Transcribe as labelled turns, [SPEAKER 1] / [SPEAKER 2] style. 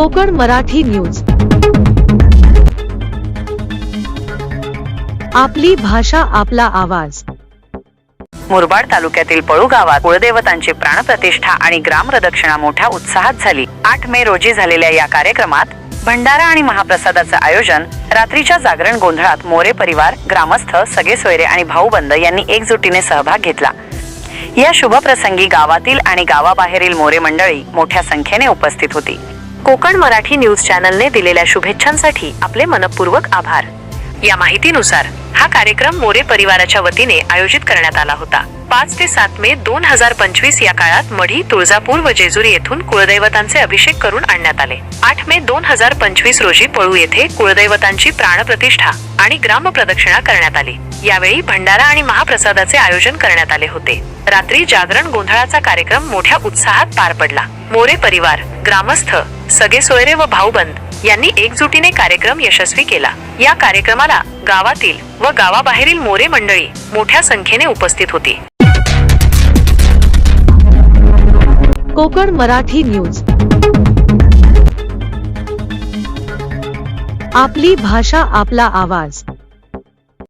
[SPEAKER 1] Konkan Marathi news. आपली भाषा आपला आवाज.
[SPEAKER 2] मुरबाड तालुक्यातील पळू गावात कुळदेवतांची प्राणप्रतिष्ठा आणि ग्रामप्रदक्षिणा मोठ्या उत्साहात झाली. 8 मे रोजी झालेल्या या कार्यक्रमात भंडारा आणि महाप्रसादाचं आयोजन, रात्रीच्या जागरण गोंधळात मोरे परिवार, ग्रामस्थ, सगळे सोयरे आणि भाऊबंद यांनी एकजुटीने सहभाग घेतला. या शुभ प्रसंगी गावातील आणि गावाबाहेरील मोरे मंडळी मोठ्या संख्येने उपस्थित होती. कोकण मराठी न्यूज चॅनलने दिलेल्या शुभेच्छांसाठी आपले मनपूर्वक आभार. या माहितीनुसार हा कार्यक्रम मोरे परिवाराच्या वतीने आयोजित करण्यात आला होता. 5 ते 7 मे 2025 या काळात मढी, तुळजापूर व जेजुरी येथून कुळदैवतांचे अभिषेक करून आणण्यात आले. 8 मे 2025 रोजी पळू येथे कुळदैवतांची प्राणप्रतिष्ठा आणि ग्रामप्रदक्षिणा करण्यात आली. यावेळी भंडारा आणि महाप्रसादाचे आयोजन करण्यात आले होते. रात्री जागरण गोंधळाचा कार्यक्रम मोठ्या उत्साहात पार पडला. मोरे परिवार, ग्रामस्थ, सगळे सोयरे व भाऊबंद यांनी एकजुटीने कार्यक्रम यशस्वी केला. या कार्यक्रमाला गावातील व गावाबाहेरील मोरे मंडळी मोठ्या संख्येने उपस्थित होती.
[SPEAKER 1] कोकण मराठी न्यूज. आपली भाषा आपला आवाज.